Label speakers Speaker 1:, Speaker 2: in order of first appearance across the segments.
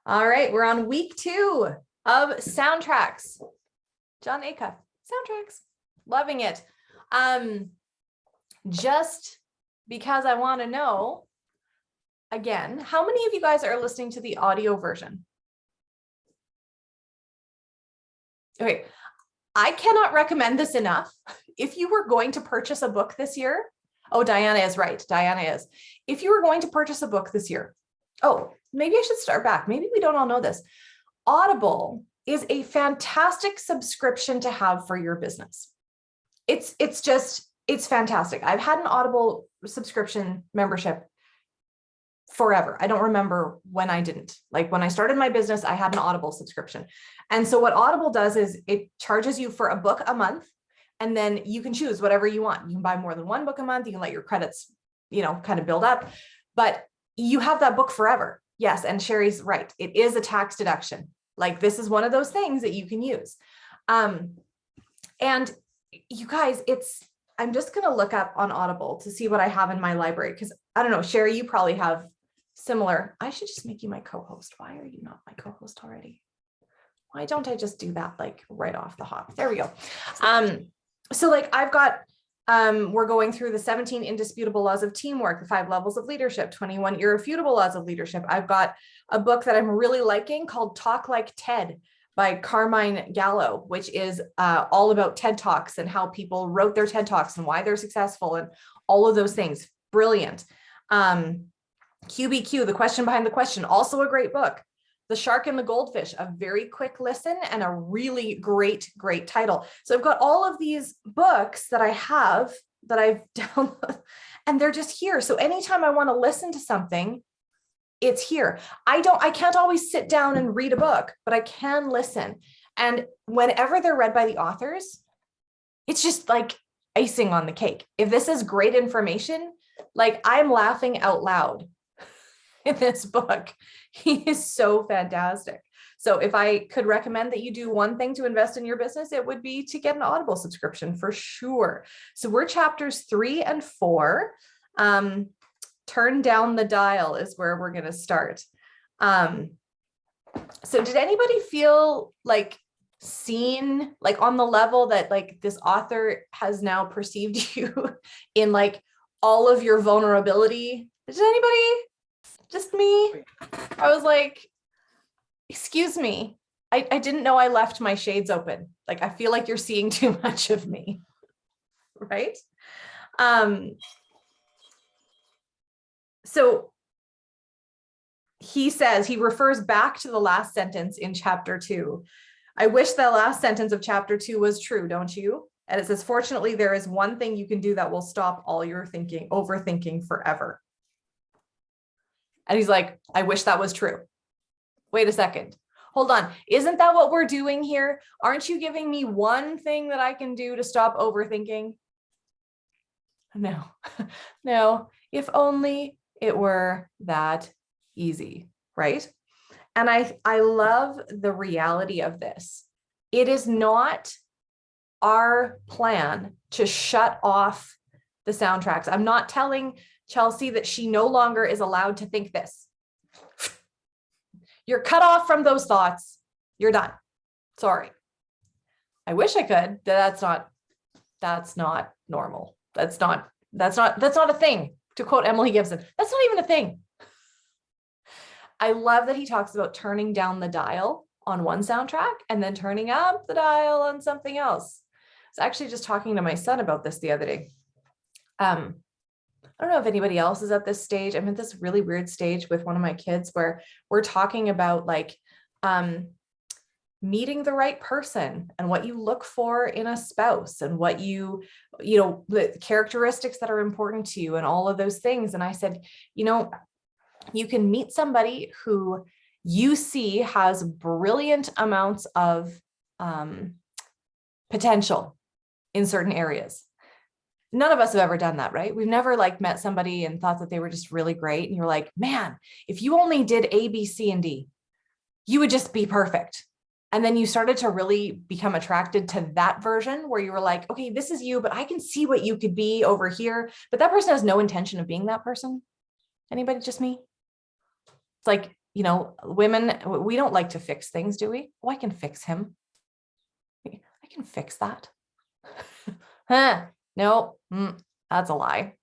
Speaker 1: All right, we're on week 2 of soundtracks. Jon Acuff, soundtracks, loving it. Just because I want to know, again, how many of you guys are listening to the audio version? Okay, I cannot recommend this enough. If you were going to purchase a book this year, oh, Diana is right. Diana is. If you were going to purchase a book this year, oh, maybe I should start back. Maybe we don't all know this. Audible is a fantastic subscription to have for your business. It's fantastic. I've had an Audible subscription membership forever. I don't remember when I didn't. Like when I started my business, I had an Audible subscription. And so what Audible does is it charges you for a book a month, and then you can choose whatever you want. You can buy more than one book a month. You can let your credits, kind of build up, but you have that book forever. Yes. And Sherry's right. It is a tax deduction. Like this is one of those things that you can use. And you guys, I'm just going to look up on Audible to see what I have in my library. Cause I don't know, Sherry, you probably have similar. I should just make you my co-host. Why are you not my co-host already? Why don't I just do that like right off the hop? There we go. So like I've got, we're going through the 17 indisputable laws of teamwork, the 5 levels of leadership, 21 irrefutable laws of leadership. I've got a book that I'm really liking called Talk Like TED by Carmine Gallo, which is all about TED Talks and how people wrote their TED Talks and why they're successful and all of those things. Brilliant. QBQ, The Question Behind the Question, also a great book. The Shark and the Goldfish, a very quick listen and a really great title. So I've got all of these books that I have that I've downloaded and they're just here. So anytime I want to listen to something, it's here. I can't always sit down and read a book, but I can listen. And whenever they're read by the authors, it's just like icing on the cake. If this is great information, like I'm laughing out loud in this book. He is so fantastic. So if I could recommend that you do one thing to invest in your business, it would be to get an Audible subscription for sure. So we're chapters 3 and 4. Turn down the dial is where we're going to start. So did anybody feel like seen, like on the level that like this author has now perceived you in like all of your vulnerability? Did anybody? Just me? I was like, excuse me. I didn't know I left my shades open. Like, I feel like you're seeing too much of me, right? So he says, he refers back to the last sentence in chapter 2. I wish the last sentence of chapter 2 was true, don't you? And it says, fortunately, there is one thing you can do that will stop all your overthinking forever. And he's like, I wish that was true. Wait a second. Hold on. Isn't that what we're doing here? Aren't you giving me one thing that I can do to stop overthinking? No, no. If only it were that easy, right? And I love the reality of this. It is not our plan to shut off the soundtracks. I'm not telling Chelsea that she no longer is allowed to think this. You're cut off from those thoughts. You're done. Sorry. I wish I could. That's not normal. That's not a thing. To quote Emily Gibson, that's not even a thing. I love that he talks about turning down the dial on one soundtrack and then turning up the dial on something else. I was actually just talking to my son about this the other day. I don't know if anybody else is at this stage. I'm at this really weird stage with one of my kids where we're talking about like meeting the right person and what you look for in a spouse and what the characteristics that are important to you and all of those things. And I said, you can meet somebody who you see has brilliant amounts of potential in certain areas. None of us have ever done that, right? We've never like met somebody and thought that they were just really great. And you're like, man, if you only did A, B, C, and D, you would just be perfect. And then you started to really become attracted to that version where you were like, okay, this is you, but I can see what you could be over here. But that person has no intention of being that person. Anybody, just me? It's like, you know, women, we don't like to fix things, do we? Oh, I can fix him. I can fix that. Huh, no, that's a lie.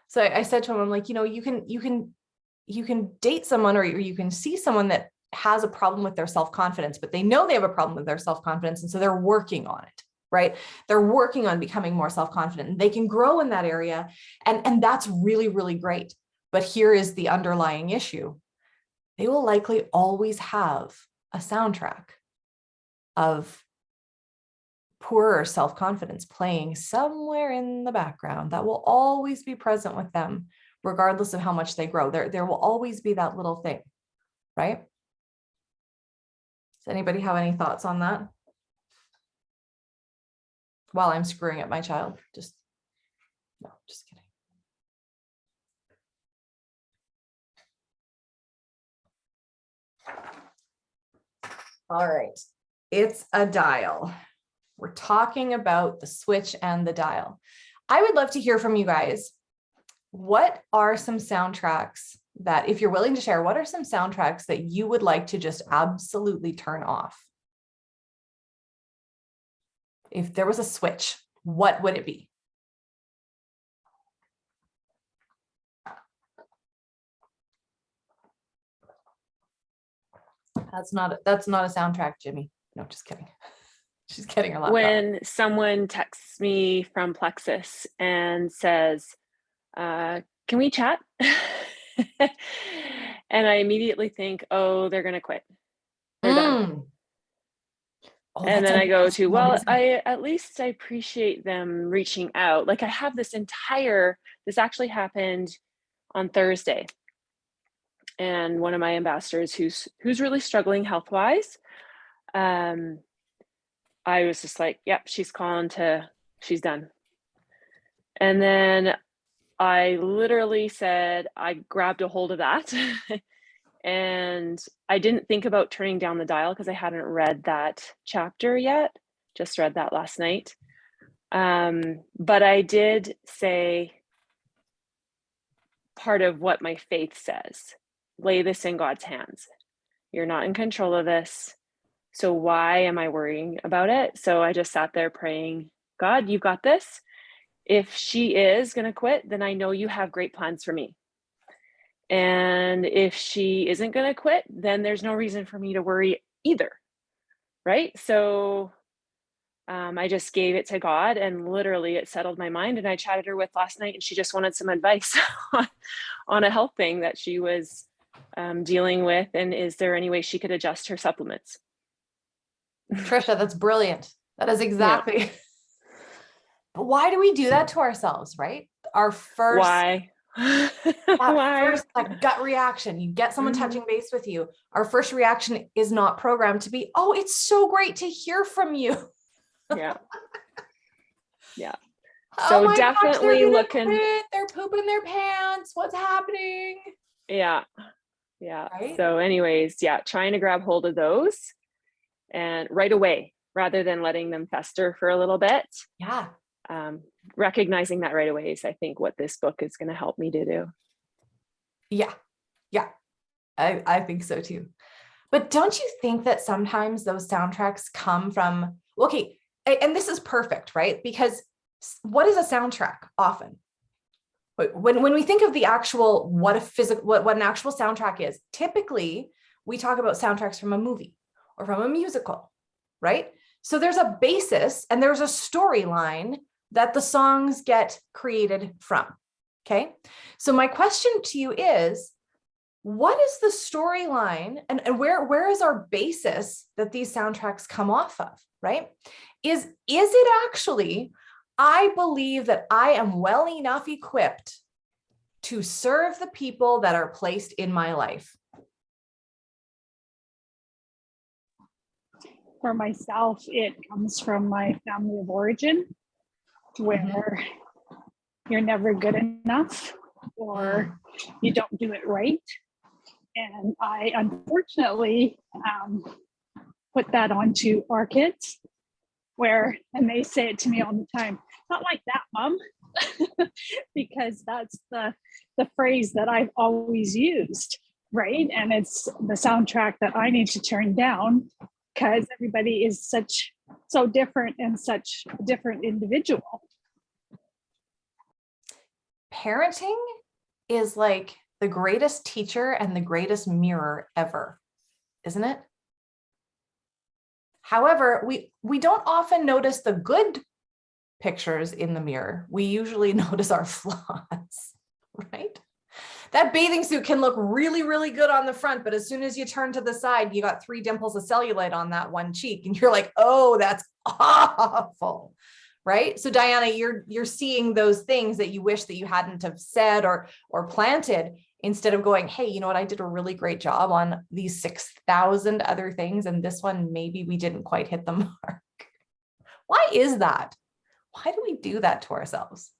Speaker 1: So I said to him, I'm like, you know, you can date someone, or you can see someone that has a problem with their self-confidence, but they know they have a problem with their self-confidence. And so they're working on it, right? They're working on becoming more self-confident, and they can grow in that area. And that's really, really great. But here is the underlying issue. They will likely always have a soundtrack of poorer self-confidence playing somewhere in the background that will always be present with them, regardless of how much they grow. There will always be that little thing, right? Does anybody have any thoughts on that? While I'm screwing up my child, no, just kidding. All right, it's a dial. We're talking about the switch and the dial. I would love to hear from you guys. What are some soundtracks that, if you're willing to share, what are some soundtracks that you would like to just absolutely turn off? If there was a switch, what would it be? That's not a soundtrack, Jimmy. No, just kidding. She's getting her laptop.
Speaker 2: When someone texts me from Plexus and says, can we chat? And I immediately think, oh, they're going to quit. They're done. Oh, and then I go to, well, at least I appreciate them reaching out. Like I have this actually happened on Thursday. And one of my ambassadors who's really struggling health-wise, I was just like, yep, she's done. And then I literally said, I grabbed a hold of that and I didn't think about turning down the dial because I hadn't read that chapter yet, just read that last night. But I did say part of what my faith says, lay this in God's hands. You're not in control of this. So why am I worrying about it? So I just sat there praying, God, you got this. If she is going to quit, then I know you have great plans for me. And if she isn't going to quit, then there's no reason for me to worry either. Right? So I just gave it to God, and literally it settled my mind. And I chatted her with last night, and she just wanted some advice on a health thing that she was dealing with. And is there any way she could adjust her supplements?
Speaker 1: Trisha, that's brilliant. That is exactly. Yeah. But why do we do that to ourselves, right? Our first,
Speaker 2: why?
Speaker 1: First like gut reaction, you get someone touching base with you. Our first reaction is not programmed to be, oh, it's so great to hear from you.
Speaker 2: Yeah. Yeah. So oh definitely looking.
Speaker 1: They're pooping their pants. What's happening?
Speaker 2: Yeah. Yeah. Right? So anyways, yeah, trying to grab hold of those and right away, rather than letting them fester for a little bit.
Speaker 1: Yeah.
Speaker 2: Recognizing that right away is, I think, what this book is going to help me to do.
Speaker 1: Yeah. Yeah. I think so too. But don't you think that sometimes those soundtracks come from, okay, and this is perfect, right? Because what is a soundtrack often? When we think of the actual, what an actual soundtrack is, typically we talk about soundtracks from a movie or from a musical, right? So there's a basis and there's a storyline that the songs get created from, okay? So my question to you is, what is the storyline and where is our basis that these soundtracks come off of, right? Is it actually, I believe that I am well enough equipped to serve the people that are placed in my life?
Speaker 3: For myself, it comes from my family of origin, where you're never good enough or you don't do it right. And I unfortunately put that onto our kids, and they say it to me all the time, not like that, Mom, because that's the phrase that I've always used. right? And it's the soundtrack that I need to turn down because everybody is so different and such a different individual.
Speaker 1: Parenting is like the greatest teacher and the greatest mirror ever, isn't it? However, we don't often notice the good pictures in the mirror. We usually notice our flaws, right? That bathing suit can look really, really good on the front, but as soon as you turn to the side, you got 3 dimples of cellulite on that one cheek, and you're like, oh, that's awful, right? So Diana, you're seeing those things that you wish that you hadn't have said or planted, instead of going, hey, you know what, I did a really great job on these 6,000 other things, and this one, maybe we didn't quite hit the mark. Why is that? Why do we do that to ourselves?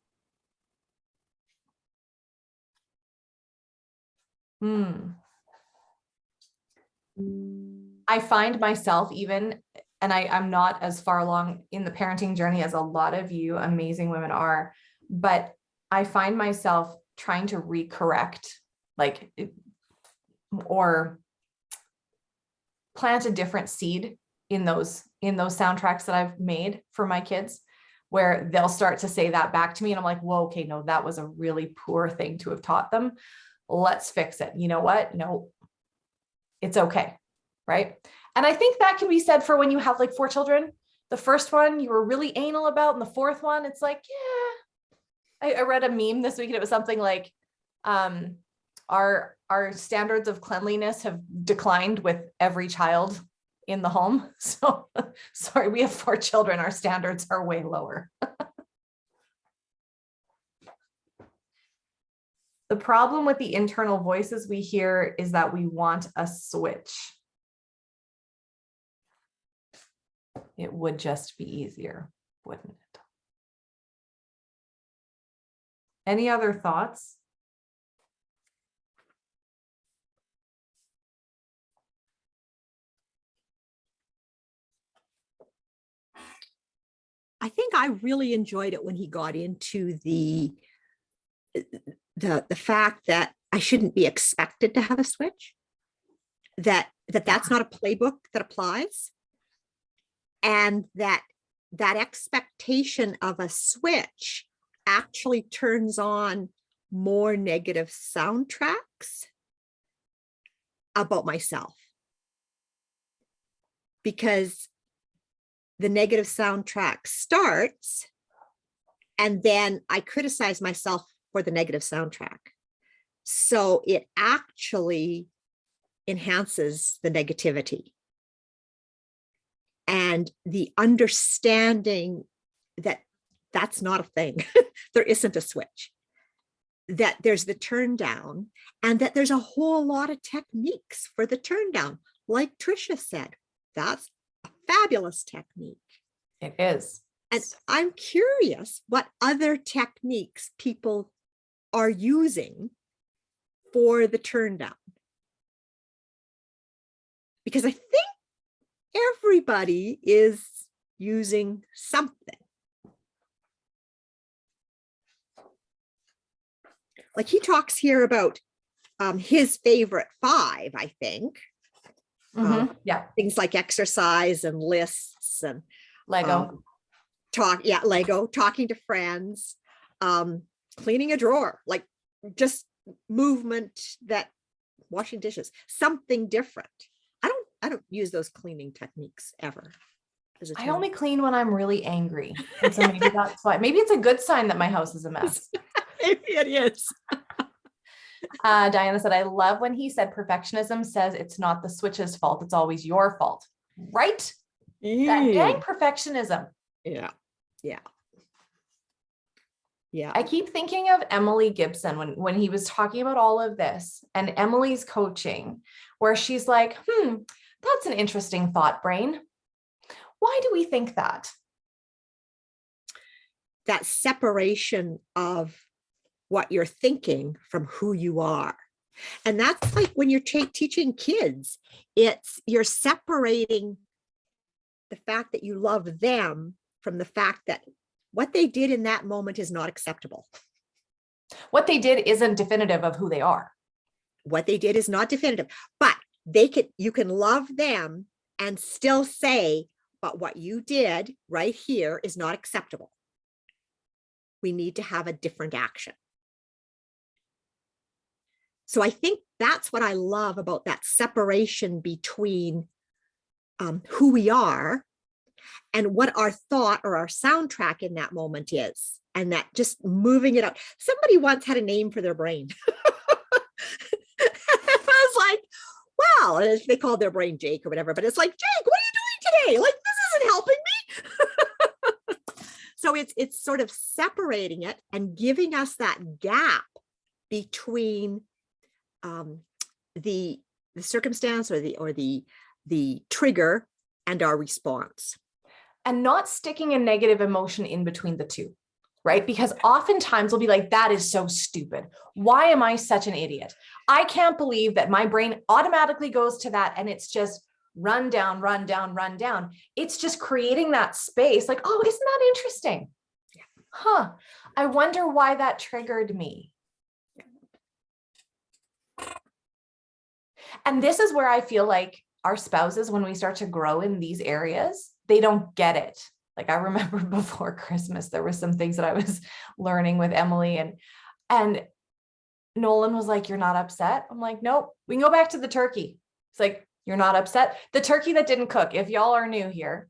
Speaker 1: I find myself even, and I'm not as far along in the parenting journey as a lot of you amazing women are, but I find myself trying to recorrect, like, or plant a different seed in those soundtracks that I've made for my kids, where they'll start to say that back to me. And I'm like, whoa, okay, no, that was a really poor thing to have taught them. Let's fix it. You know what? No, it's okay. Right. And I think that can be said for when you have like 4 children. The first one you were really anal about, and the fourth one, it's like, yeah. I read a meme this week and it was something like, our standards of cleanliness have declined with every child in the home. So sorry, we have 4 children. Our standards are way lower. The problem with the internal voices we hear is that we want a switch. It would just be easier, wouldn't it? Any other thoughts?
Speaker 4: I think I really enjoyed it when he got into the fact that I shouldn't be expected to have a switch, that's not a playbook that applies, and that expectation of a switch actually turns on more negative soundtracks about myself, because the negative soundtrack starts and then I criticize myself for the negative soundtrack. So it actually enhances the negativity. And the understanding that that's not a thing, there isn't a switch, that there's the turn down, and that there's a whole lot of techniques for the turn down. Like Tricia said, that's a fabulous technique.
Speaker 1: It is.
Speaker 4: And I'm curious what other techniques people are using for the turn down. Because I think everybody is using something. Like he talks here about his favorite 5, I think.
Speaker 1: Yeah.
Speaker 4: Things like exercise and lists and
Speaker 1: Lego.
Speaker 4: Lego, talking to friends, cleaning a drawer, like just movement, that washing dishes, something different. I don't use those cleaning techniques ever.
Speaker 1: I only clean when I'm really angry. And so maybe that's why. Maybe it's a good sign that my house is a mess.
Speaker 4: Maybe it is.
Speaker 1: Diana said, I love when he said perfectionism says it's not the switch's fault, it's always your fault. Right? That dang perfectionism.
Speaker 4: Yeah.
Speaker 1: I keep thinking of Emily Gibson when he was talking about all of this and Emily's coaching, where she's like, that's an interesting thought, brain. Why do we think that?
Speaker 4: That separation of what you're thinking from who you are. And that's like when you're teaching kids, you're separating the fact that you love them from the fact that what they did in that moment is not acceptable.
Speaker 1: What they did isn't definitive of who they are.
Speaker 4: what they did is not definitive, but you can love them and still say, but what you did right here is not acceptable. We need to have a different action. So I think that's what I love about that separation between who we are and what our thought or our soundtrack in that moment is, and that just moving it out. Somebody once had a name for their brain. I was like, wow, and they called their brain Jake or whatever, but it's like, Jake, what are you doing today? Like, this isn't helping me. So it's sort of separating it and giving us that gap between the circumstance or the trigger and our response.
Speaker 1: And not sticking a negative emotion in between the two, right? Because oftentimes we'll be like, that is so stupid. Why am I such an idiot? I can't believe that my brain automatically goes to that and it's just run down, run down, run down. It's just creating that space like, oh, isn't that interesting? Huh. I wonder why that triggered me. And this is where I feel like our spouses, when we start to grow in these areas, they don't get it. Like I remember before Christmas, there were some things that I was learning with Emily and Nolan was like, you're not upset? I'm like, nope, we can go back to the turkey. It's like, you're not upset? The turkey that didn't cook, if y'all are new here,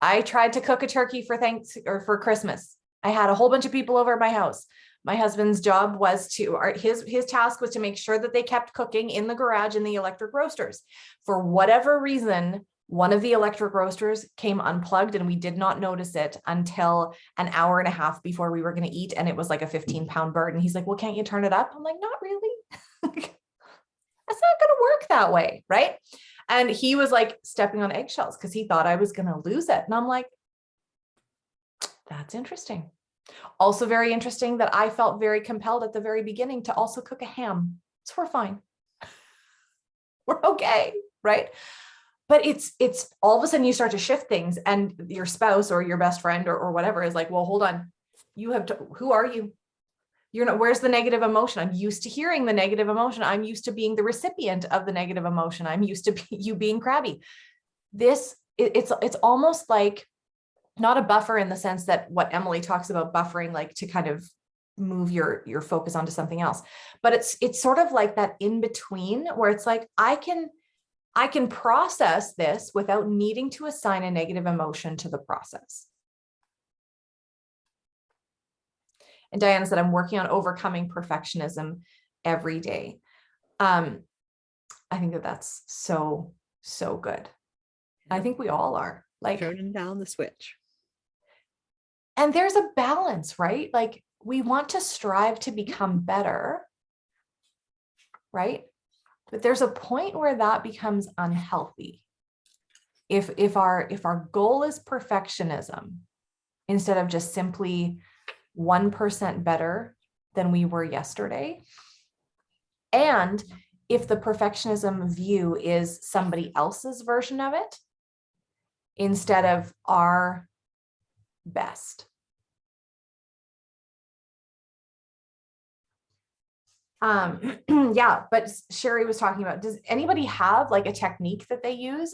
Speaker 1: I tried to cook a turkey for Christmas. I had a whole bunch of people over at my house. My husband's job was his task was to make sure that they kept cooking in the garage in the electric roasters. For whatever reason, one of the electric roasters came unplugged and we did not notice it until an hour and a half before we were going to eat. And it was like a 15-pound bird. And he's like, well, can't you turn it up? I'm like, not really. That's not going to work that way. Right. And he was like stepping on eggshells because he thought I was going to lose it. And I'm like, that's interesting. Also very interesting that I felt very compelled at the very beginning to also cook a ham. So we're fine. We're okay. Right. But it's all of a sudden you start to shift things and your spouse or your best friend or whatever is like, well, hold on. Who are you? You're not, where's the negative emotion? I'm used to hearing the negative emotion. I'm used to being the recipient of the negative emotion. I'm used to you being crabby. It's almost like not a buffer in the sense that what Emily talks about buffering, like to kind of move your focus onto something else. But it's sort of like that in between where it's like, I can process this without needing to assign a negative emotion to the process. And Diana said, I'm working on overcoming perfectionism every day. I think that's so good. I think we all are like
Speaker 4: Turning down the switch.
Speaker 1: And there's a balance, right? Like we want to strive to become better, right? But there's a point where that becomes unhealthy. If our goal is perfectionism, instead of just simply 1% better than we were yesterday, and if the perfectionism view is somebody else's version of it, instead of our best. Yeah, but Sherry was talking about, does anybody have like a technique that they use?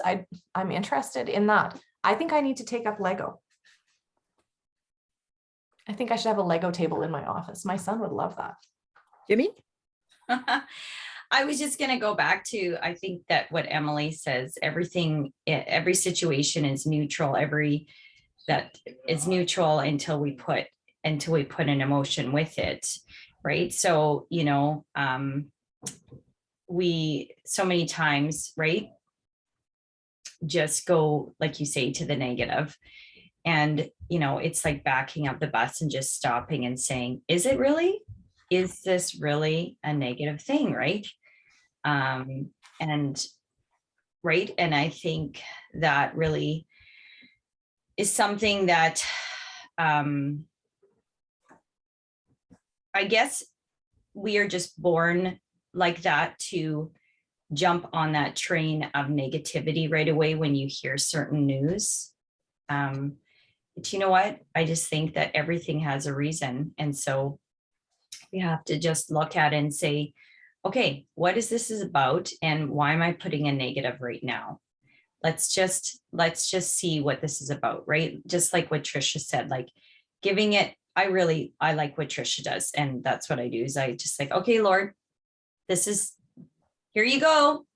Speaker 1: I'm interested in that. I think I need to take up Lego. I think I should have a Lego table in my office. My son would love that.
Speaker 4: Jimmy?
Speaker 5: I was just going to go back to, I think that what Emily says, every situation is neutral. That is neutral until we put an emotion with it. Right. So, we so many times, right, just go, like you say, to the negative. And, it's like backing up the bus and just stopping and saying, is this really a negative thing? Right. And I think that really is something that, I guess we are just born like that, to jump on that train of negativity right away when you hear certain news. But you know what? I just think that everything has a reason. And so you have to just look at it and say, okay, what is this is about and why am I putting a negative right now? Let's just see what this is about, right? Just like what Trisha said, like giving it, I like what Trisha does. And that's what I do is I just like, okay, Lord, here you go.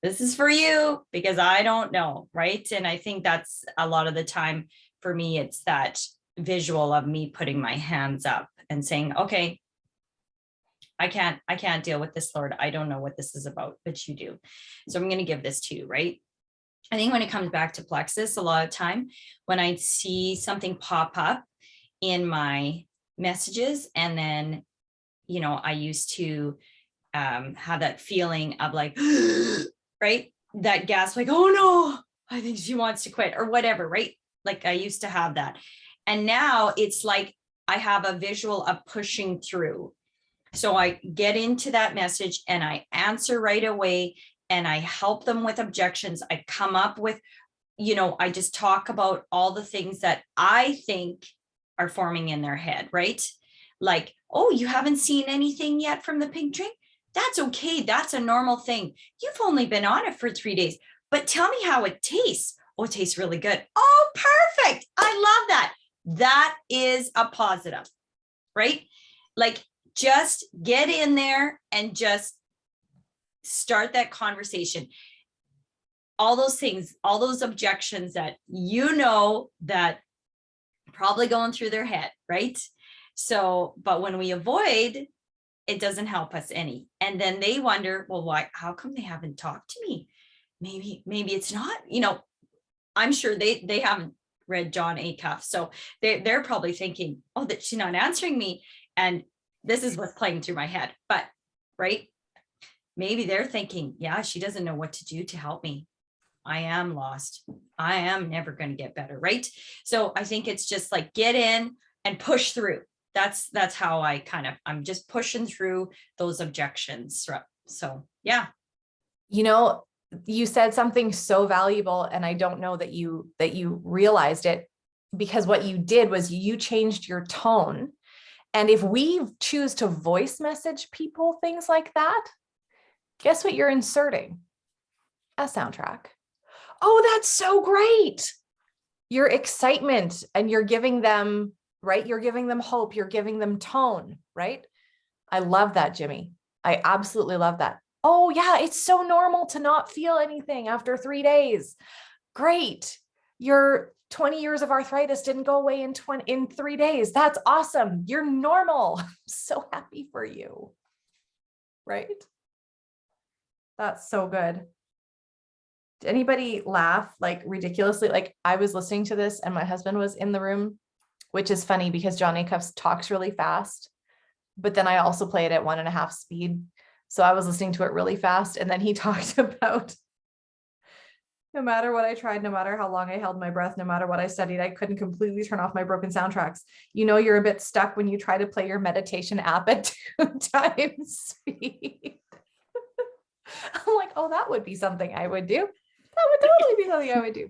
Speaker 5: This is for you because I don't know, right? And I think that's a lot of the time for me, it's that visual of me putting my hands up and saying, okay, I can't deal with this, Lord. I don't know what this is about, but you do. So I'm going to give this to you, right? I think when it comes back to plexus, a lot of time when I see something pop up in my messages, and then, you know, I used to have that feeling of like, right? That gasp, like, oh no, I think she wants to quit or whatever, right? Like I used to have that. And now it's like I have a visual of pushing through. So I get into that message and I answer right away and I help them with objections. I come up with, you know, I just talk about all the things that I think are forming in their head, right? Like, oh, you haven't seen anything yet from the pink drink? That's okay. That's a normal thing. You've only been on it for 3 days, but tell me how it tastes. Oh, it tastes really good. Oh, perfect. I love that. That is a positive, right? Like, just get in there and just start that conversation. All those things, all those objections that you know that probably going through their head, right? So, but when we avoid, it doesn't help us any. And then they wonder, well, why, how come they haven't talked to me? Maybe it's not, you know, I'm sure they haven't read Jon Acuff. So they're probably thinking, oh, that she's not answering me. And this is what's playing through my head. But right, maybe they're thinking, yeah, she doesn't know what to do to help me. I am lost. I am never going to get better, right? So I think it's just like get in and push through. That's how I'm just pushing through those objections. So yeah.
Speaker 1: You know, you said something so valuable, and I don't know that you realized it, because what you did was you changed your tone. And if we choose to voice message people things like that, guess what you're inserting? A soundtrack. Oh, that's so great. Your excitement, and you're giving them, right? You're giving them hope. You're giving them tone, right? I love that, Jimmy. I absolutely love that. Oh yeah, it's so normal to not feel anything after 3 days. Great. Your 20 years of arthritis didn't go away in 3 days. That's awesome. You're normal. I'm so happy for you. Right? That's so good. Did anybody laugh like ridiculously? Like I was listening to this and my husband was in the room, which is funny because Jon Acuff talks really fast, but then I also play it at 1.5 speed. So I was listening to it really fast. And then he talked about no matter what I tried, no matter how long I held my breath, no matter what I studied, I couldn't completely turn off my broken soundtracks. You know, you're a bit stuck when you try to play your meditation app at 2 times speed. I'm like, oh, that would be something I would do. That would totally be something I would do.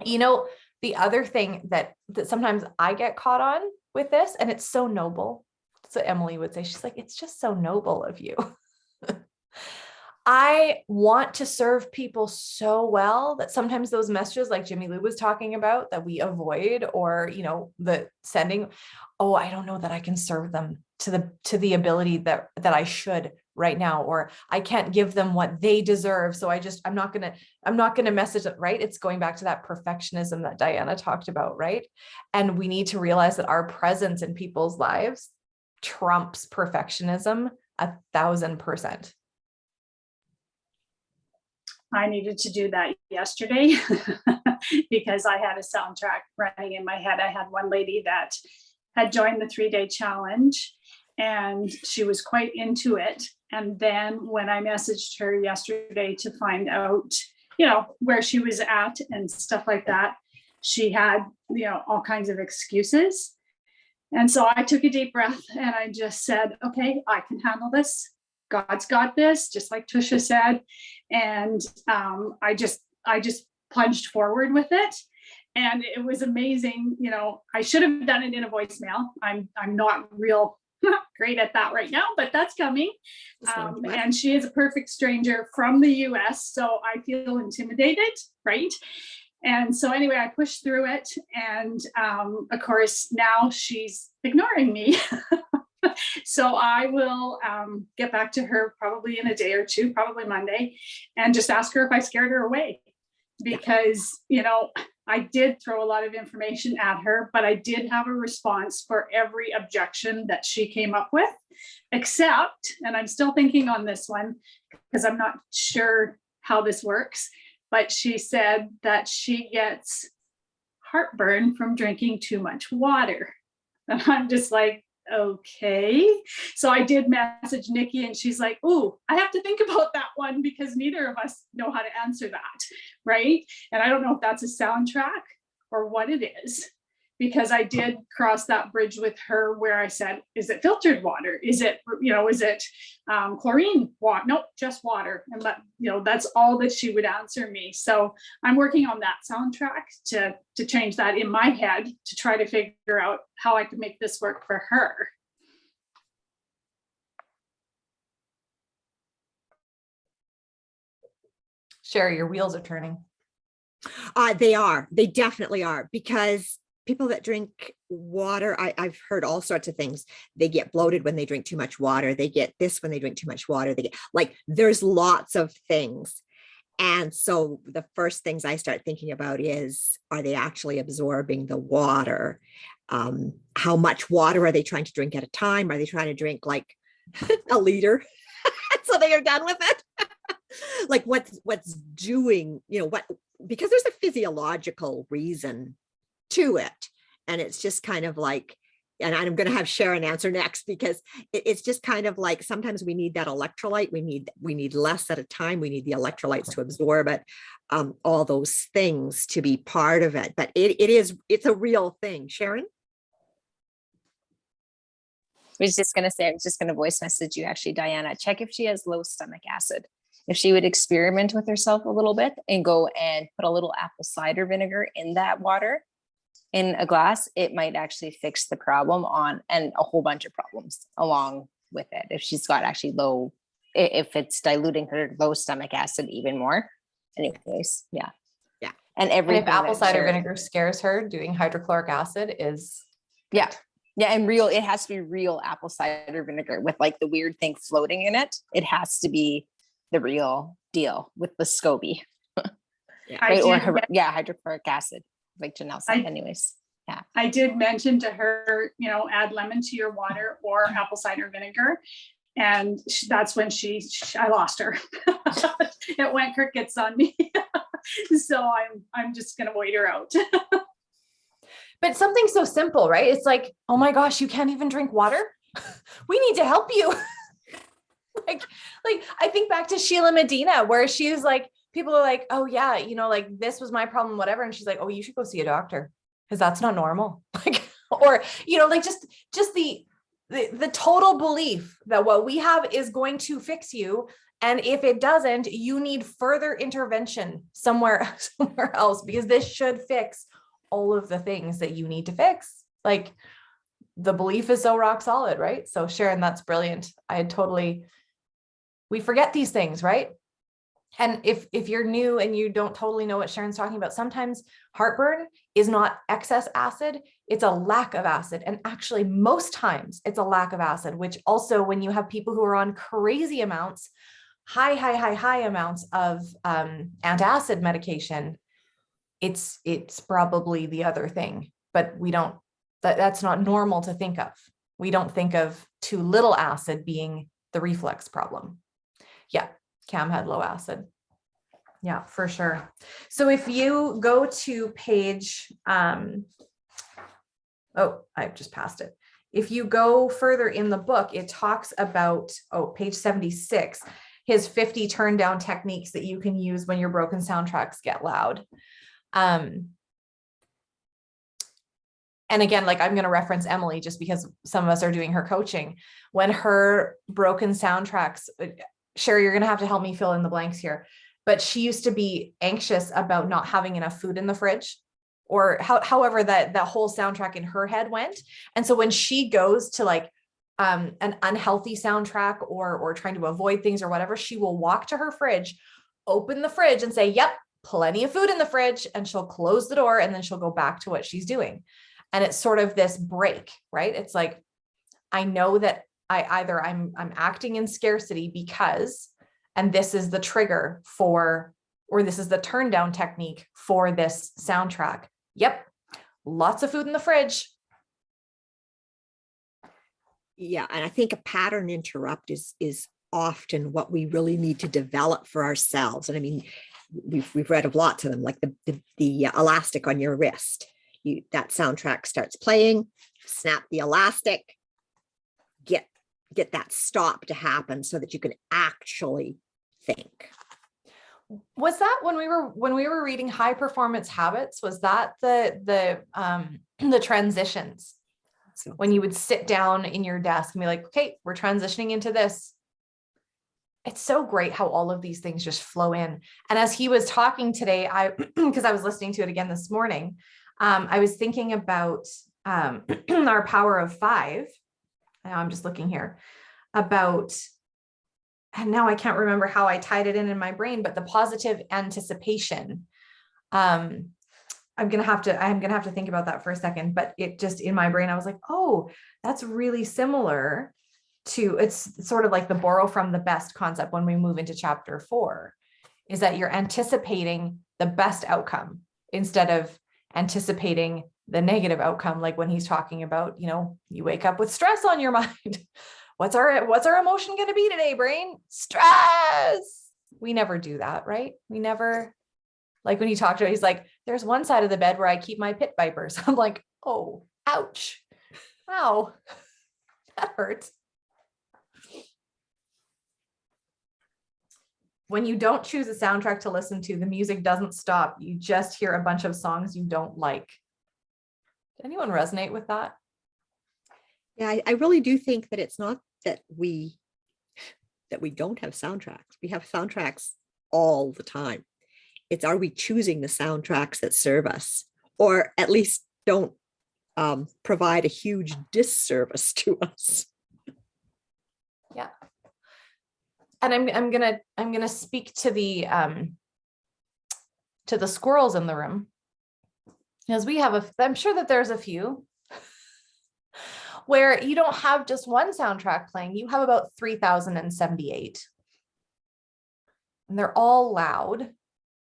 Speaker 1: You know, the other thing that sometimes I get caught on with this, and it's so noble. So Emily would say, she's like, it's just so noble of you. I want to serve people so well that sometimes those messages like Jimmy Lou was talking about that we avoid, or, you know, the sending, oh, I don't know that I can serve them to the ability that I should right now, or I can't give them what they deserve. So I'm not going to message it, right? It's going back to that perfectionism that Diana talked about, right? And we need to realize that our presence in people's lives trumps perfectionism 1,000%.
Speaker 3: I needed to do that yesterday because I had a soundtrack running in my head. I had one lady that had joined the 3-day challenge and she was quite into it. And then when I messaged her yesterday to find out, you know, where she was at and stuff like that, she had, you know, all kinds of excuses. And so I took a deep breath and I just said, okay, I can handle this. God's got this, just like Trisha said. And I just plunged forward with it. And it was amazing. You know, I should have done it in a voicemail. I'm not real not great at that right now, but that's coming.
Speaker 4: Just learned what?
Speaker 3: And she is a perfect stranger from the US. So I feel intimidated, right? And so anyway, I pushed through it. And of course, now she's ignoring me. So I will get back to her probably in a day or two, probably Monday, and just ask her if I scared her away. Because, you know, I did throw a lot of information at her, but I did have a response for every objection that she came up with, except, and I'm still thinking on this one, because I'm not sure how this works, but she said that she gets heartburn from drinking too much water. And I'm just like, okay. So I did message Nikki and she's like, "Ooh, I have to think about that one because neither of us know how to answer that." Right. And I don't know if that's a soundtrack or what it is, because I did cross that bridge with her where I said, is it filtered water? Is it, you know, is it chlorine water? Nope, just water. And that, you know, that's all that she would answer me. So I'm working on that soundtrack to change that in my head to try to figure out how I can make this work for her.
Speaker 1: Sherry, your wheels are turning.
Speaker 4: They are. They definitely are, because people that drink water, I've heard all sorts of things. They get bloated when they drink too much water. They get this when they drink too much water. They get like, there's lots of things. And so the first things I start thinking about is, are they actually absorbing the water? How much water are they trying to drink at a time? Are they trying to drink like a liter? So they are done with it. Like what's doing, you know, what, because there's a physiological reason to it. And it's just kind of like, and I'm going to have Sharon answer next, because it's just kind of like, sometimes we need that electrolyte. We need less at a time. We need the electrolytes to absorb it, all those things to be part of it. But it's a real thing. Sharon?
Speaker 6: I was just going to say, I was just going to voice message you actually, Diana, check if she has low stomach acid. If she would experiment with herself a little bit and go and put a little apple cider vinegar in that water in a glass, it might actually fix the problem and a whole bunch of problems along with it. If she's got actually low, if it's diluting her low stomach acid even more. Anyways, yeah.
Speaker 4: Yeah.
Speaker 6: And
Speaker 1: And if apple cider vinegar scares her, doing hydrochloric acid is.
Speaker 6: Yeah. Yeah. And it has to be real apple cider vinegar with like the weird thing floating in it. It has to be the real deal with the SCOBY.
Speaker 4: Yeah.
Speaker 6: Right? Or hydrochloric acid, like Janelle said. Anyways. Yeah.
Speaker 3: I did mention to her, you know, add lemon to your water or apple cider vinegar. And that's when I lost her. It went crickets on me. So I'm just going to wait her out.
Speaker 1: But something so simple, right? It's like, oh my gosh, you can't even drink water. We need to help you. like I think back to Sheila Medina, where she's like, people are like, oh yeah, you know, like this was my problem, whatever. And she's like, oh, you should go see a doctor because that's not normal. Like, or, you know, like just the total belief that what we have is going to fix you. And if it doesn't, you need further intervention somewhere else, because this should fix all of the things that you need to fix. Like the belief is so rock solid, right? So Sharon, that's brilliant. We forget these things, right? And if you're new and you don't totally know what Sharon's talking about, sometimes heartburn is not excess acid, it's a lack of acid. And actually most times it's a lack of acid, which also when you have people who are on crazy amounts, high amounts of antacid medication, it's probably the other thing, but that's not normal to think of. We don't think of too little acid being the reflux problem. Yeah, Cam had low acid. Yeah, for sure. So if you go to page, oh, I just passed it. If you go further in the book, it talks about, page 76, his 50 turn down techniques that you can use when your broken soundtracks get loud. And again, like I'm going to reference Emily just because some of us are doing her coaching. When her broken soundtracks, Sherry, you're going to have to help me fill in the blanks here, but she used to be anxious about not having enough food in the fridge, or however that whole soundtrack in her head went. And so when she goes to like an unhealthy soundtrack or trying to avoid things or whatever, she will walk to her fridge, open the fridge and say, yep, plenty of food in the fridge. And she'll close the door and then she'll go back to what she's doing. And it's sort of this break, right? It's like, I know that I'm acting in scarcity because, and this is the trigger for, or this is the turn down technique for this soundtrack. Yep. Lots of food in the fridge.
Speaker 4: Yeah, and I think a pattern interrupt is often what we really need to develop for ourselves. And I mean, we've read of lots of them, like the elastic on your wrist. That soundtrack starts playing, snap the elastic, get that stop to happen so that you can actually think.
Speaker 1: Was that when we were reading High Performance Habits? Was that the transitions?
Speaker 4: So
Speaker 1: When you would sit down in your desk and be like, okay, we're transitioning into this. It's so great how all of these things just flow in. And as he was talking today, because I was listening to it again this morning, I was thinking about our Power of Five. Now I'm just looking here about, and now I can't remember how I tied it in my brain, but the positive anticipation. I'm gonna have to think about that for a second, but it just in my brain, I was like, oh, that's really similar to, it's sort of like the borrow from the best concept when we move into chapter 4, is that you're anticipating the best outcome instead of anticipating the negative outcome. Like when he's talking about, you wake up with stress on your mind. What's our emotion going to be today, brain? Stress. We never do that, right? We never, like when he talked about, he's like, there's one side of the bed where I keep my pit vipers. I'm like, oh, ouch. Wow. That hurts. When you don't choose a soundtrack to listen to, the music doesn't stop. You just hear a bunch of songs you don't like. Did anyone resonate with that?
Speaker 4: yeah, I really do think that it's not that we don't have soundtracks. We have soundtracks all the time. It's, are we choosing the soundtracks that serve us, or at least don't provide a huge disservice to us?
Speaker 1: Yeah. And I'm gonna speak to the squirrels in the room, because we have I'm sure that there's a few where you don't have just one soundtrack playing, you have about 3,078. And they're all loud.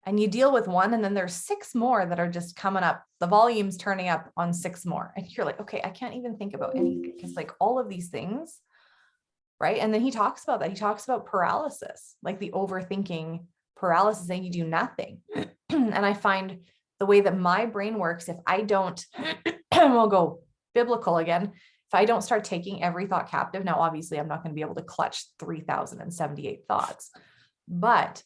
Speaker 1: And you deal with one, and then there's 6 more that are just coming up. The volume's turning up on 6 more. And you're like, okay, I can't even think about anything, because like all of these things, right? And then he talks about that. He talks about paralysis, like the overthinking paralysis, and you do nothing. And I find the way that my brain works, if I don't, we'll go biblical again. If I don't start taking every thought captive, now obviously I'm not going to be able to clutch 3,078 thoughts, but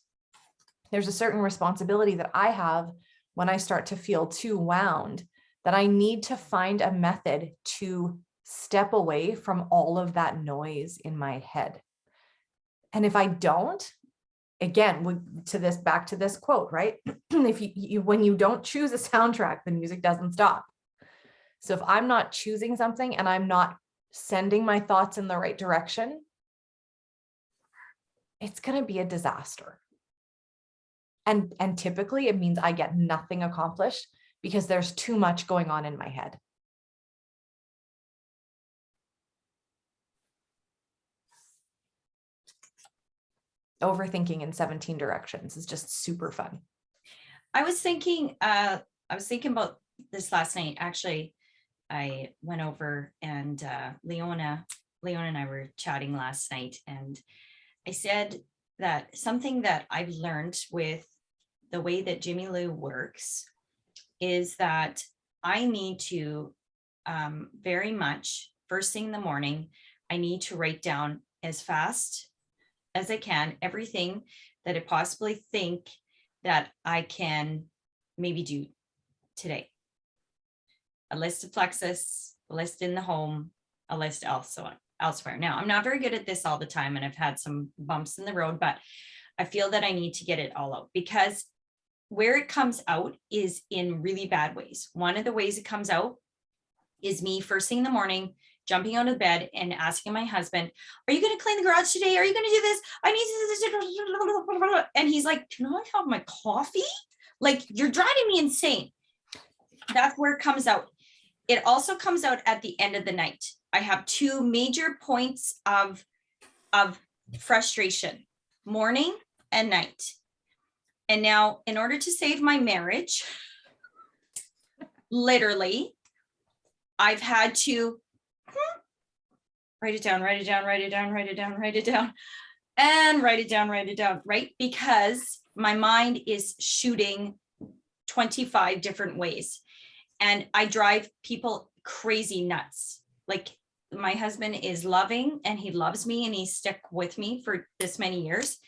Speaker 1: there's a certain responsibility that I have when I start to feel too wound, that I need to find a method to step away from all of that noise in my head. And if I don't, again, back to this quote, right? If you when you don't choose a soundtrack, the music doesn't stop. So if I'm not choosing something and I'm not sending my thoughts in the right direction, it's going to be a disaster. And typically it means I get nothing accomplished because there's too much going on in my head. Overthinking in 17 directions is just super fun.
Speaker 5: I was thinking about this last night. Actually, I went over and Leona and I were chatting last night, and I said that something that I've learned with the way that Jimmy Lou works is that I need to very much first thing in the morning, I need to write down as fast as I can everything that I possibly think that I can maybe do today. A list of Plexus, a list in the home, a list elsewhere. Now, I'm not very good at this all the time, and I've had some bumps in the road, but I feel that I need to get it all out, because where it comes out is in really bad ways. One of the ways it comes out is me first thing in the morning jumping out of bed and asking my husband, are you going to clean the garage today? Are you going to do this? I need to, and he's like, can I have my coffee? Like, you're driving me insane. That's where it comes out. It also comes out at the end of the night. I have two major points of frustration, morning and night. And now, in order to save my marriage, literally, I've had to write it down, write it down, write it down, write it down, write it down, and write it down, right? Because my mind is shooting 25 different ways. And I drive people crazy nuts. Like, my husband is loving and he loves me and he's stuck with me for this many years.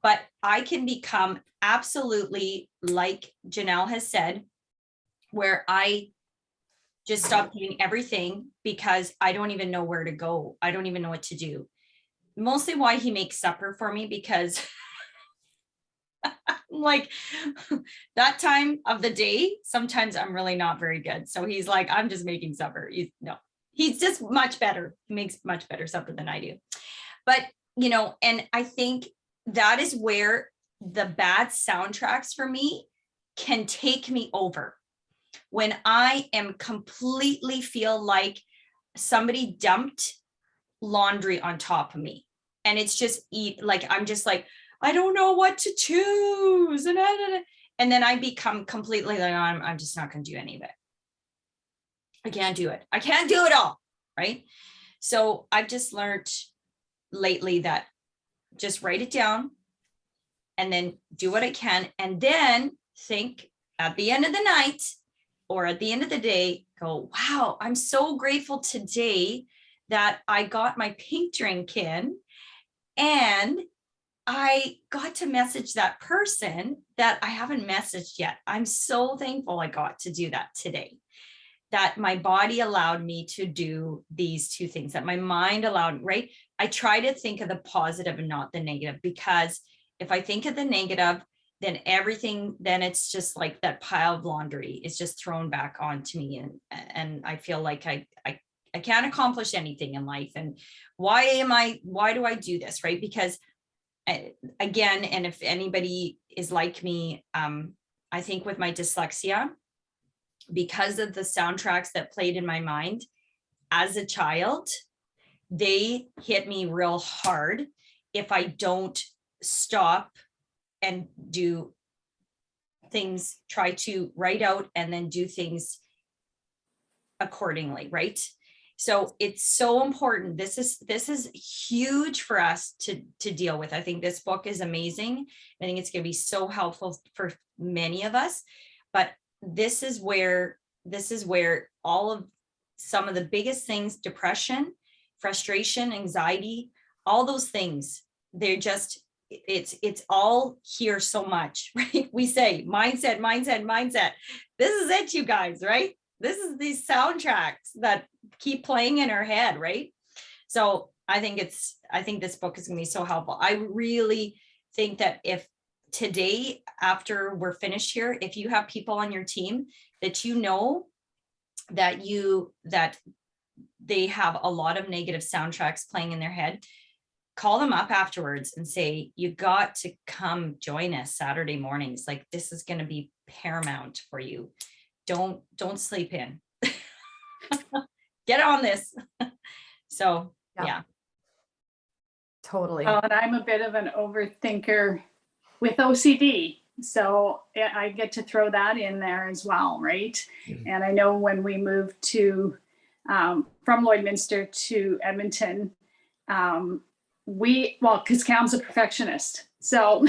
Speaker 5: But I can become absolutely, like Janelle has said, where I just stop doing everything because I don't even know where to go. I don't even know what to do. Mostly why he makes supper for me, because like that time of the day, sometimes I'm really not very good. So he's like, I'm just making supper. He's just much better. He makes much better supper than I do. But, you know, and I think that is where the bad soundtracks for me can take me over. When I am completely feel like somebody dumped laundry on top of me, and it's just I'm just like, I don't know what to choose. And then I become completely like, I'm just not going to do any of it. I can't do it. I can't do it all. Right. So I've just learned lately that just write it down and then do what I can. And then think at the end of the night or at the end of the day, go, wow, I'm so grateful today that I got my pink drink in and I got to message that person that I haven't messaged yet. I'm so thankful I got to do that today, that my body allowed me to do these two things, that my mind allowed, right? I try to think of the positive and not the negative, because if I think of the negative, then then it's just like that pile of laundry is just thrown back onto me. And I feel like I can't accomplish anything in life. And why do I do this, right? Because again, and if anybody is like me, I think with my dyslexia, because of the soundtracks that played in my mind as a child, they hit me real hard if I don't stop and do things, try to write out and then do things accordingly, right? So it's so important. This is huge for us to deal with. I think this book is amazing. I think it's going to be so helpful for many of us. But this is where some of the biggest things, depression, frustration, anxiety, all those things, they're just, it's all here so much, right? We say mindset. This is it, you guys, right? This is these soundtracks that keep playing in our head, right? So I think this book is going to be so helpful. I really think that if today, after we're finished here, if you have people on your team that you know that they have a lot of negative soundtracks playing in their head, call them up afterwards and say, you got to come join us Saturday mornings. Like, this is going to be paramount for you. Don't sleep in. Get on this. So yeah.
Speaker 1: Totally.
Speaker 3: And I'm a bit of an overthinker with OCD. So I get to throw that in there as well, right? Mm-hmm. And I know when we moved to from Lloydminster to Edmonton, because Cam's a perfectionist. So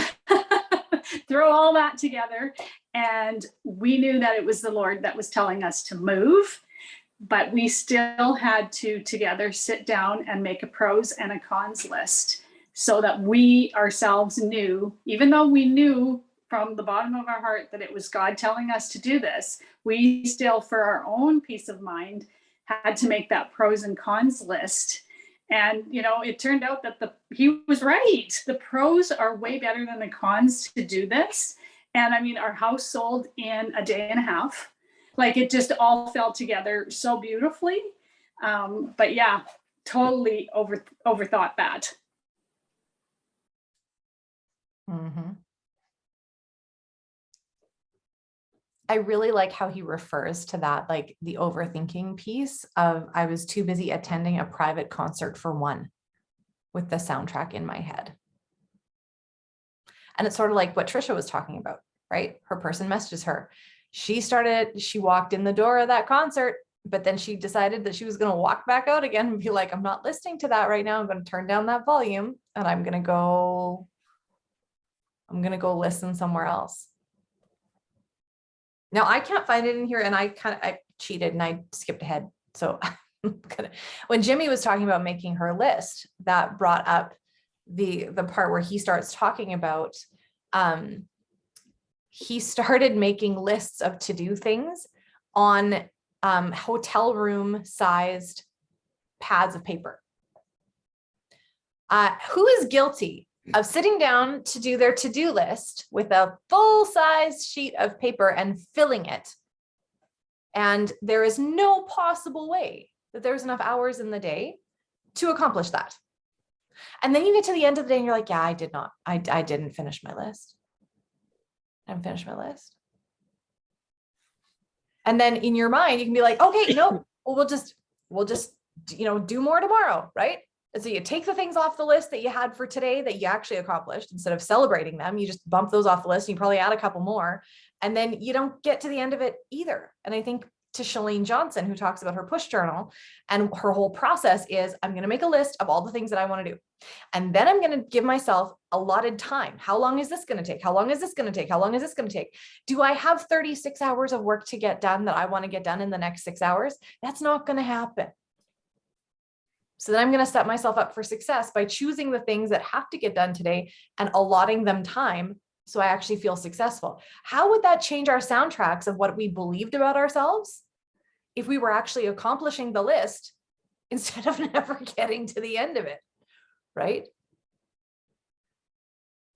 Speaker 3: throw all that together. And we knew that it was the Lord that was telling us to move, but we still had to together sit down and make a pros and a cons list so that we ourselves knew, even though we knew from the bottom of our heart that it was God telling us to do this, we still, for our own peace of mind, had to make that pros and cons list. And, you know, it turned out that he was right. The pros are way better than the cons to do this. And I mean, our house sold in a day and a half. Like, it just all fell together so beautifully. But yeah, totally overthought that.
Speaker 1: Mhm. I really like how he refers to that, like the overthinking piece of I was too busy attending a private concert for one with the soundtrack in my head. And it's sort of like what Trisha was talking about, right? Her person messages her. She walked in the door of that concert, but then she decided that she was going to walk back out again and be like, I'm not listening to that right now. I'm going to turn down that volume and I'm going to go listen somewhere else. Now I can't find it in here and I cheated and I skipped ahead. So when Jimmy was talking about making her list, that brought up the part where he starts talking about, he started making lists of to-do things on hotel room sized pads of paper. Who is guilty of sitting down to do their to-do list with a full-size sheet of paper and filling it? And there is no possible way that there's enough hours in the day to accomplish that. And then you get to the end of the day and you're like, yeah, I didn't finish my list. I didn't finish my list. And then in your mind, you can be like, okay, no, well, we'll just, do more tomorrow, right? And so you take the things off the list that you had for today that you actually accomplished. Instead of celebrating them, you just bump those off the list and you probably add a couple more. And then you don't get to the end of it either. And I think to Chalene Johnson, who talks about her push journal, and her whole process is, I'm going to make a list of all the things that I want to do. And then I'm going to give myself allotted time. How long is this going to take? How long is this going to take? How long is this going to take? Do I have 36 hours of work to get done that I want to get done in the next 6 hours? That's not going to happen. So then I'm going to set myself up for success by choosing the things that have to get done today and allotting them time so I actually feel successful. How would that change our soundtracks of what we believed about ourselves if we were actually accomplishing the list instead of never getting to the end of it, right?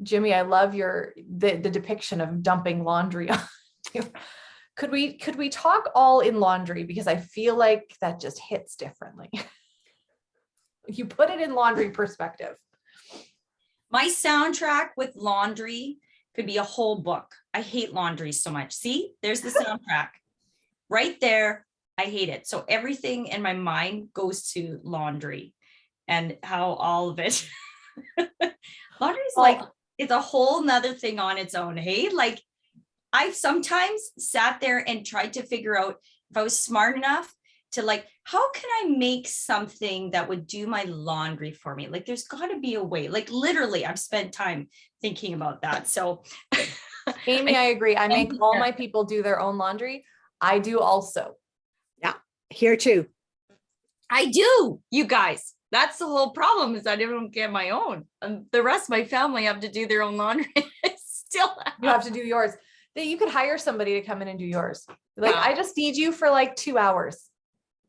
Speaker 1: Jimmy, I love the depiction of dumping laundry on you. Could we talk all in laundry? Because I feel like that just hits differently. You put it in laundry perspective.
Speaker 5: My soundtrack with laundry could be a whole book. I hate laundry so much. See, there's the soundtrack right there. I hate it. So everything in my mind goes to laundry and how all of it. Laundry is like, it's a whole nother thing on its own. Hey, like I've sometimes sat there and tried to figure out if I was smart enough to like, how can I make something that would do my laundry for me? Like, there's got to be a way. Like, literally, I've spent time thinking about that. So,
Speaker 1: Amy, I agree. I make all my people do their own laundry. I do also.
Speaker 4: Yeah, here too.
Speaker 5: I do, you guys. That's the whole problem is I don't get my own. And the rest of my family have to do their own laundry. Still,
Speaker 1: you have to do yours. You could hire somebody to come in and do yours. Like, I just need you for like 2 hours.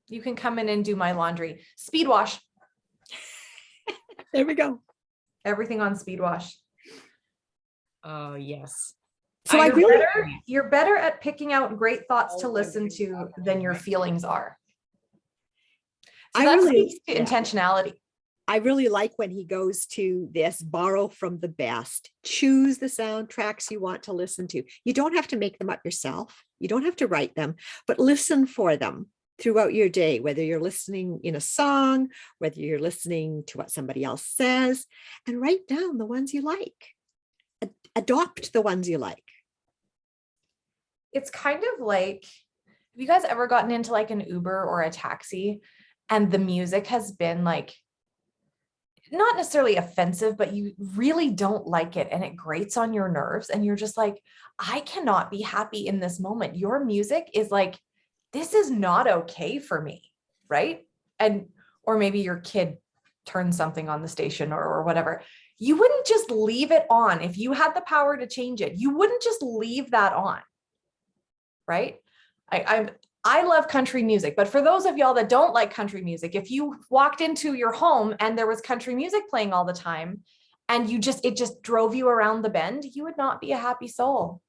Speaker 1: You can come in and do my laundry. Speed wash.
Speaker 4: There we go.
Speaker 1: Everything on speed wash.
Speaker 5: oh, yes.
Speaker 4: So
Speaker 1: You're better at picking out great thoughts to listen to than your feelings are. So that speaks to intentionality.
Speaker 4: I really like when he goes to this, borrow from the best, choose the soundtracks you want to listen to. You don't have to make them up yourself. You don't have to write them, but listen for them throughout your day, whether you're listening in a song, whether you're listening to what somebody else says, and write down the ones you like. Adopt the ones you like.
Speaker 1: It's kind of like, have you guys ever gotten into like an Uber or a taxi and the music has been like, not necessarily offensive, but you really don't like it and it grates on your nerves and you're just like, I cannot be happy in this moment. Your music is like, this is not okay for me, right? And, or maybe your kid turns something on the station or whatever. You wouldn't just leave it on. If you had the power to change it, you wouldn't just leave that on, right? I love country music, but for those of y'all that don't like country music, if you walked into your home and there was country music playing all the time and it just drove you around the bend, you would not be a happy soul.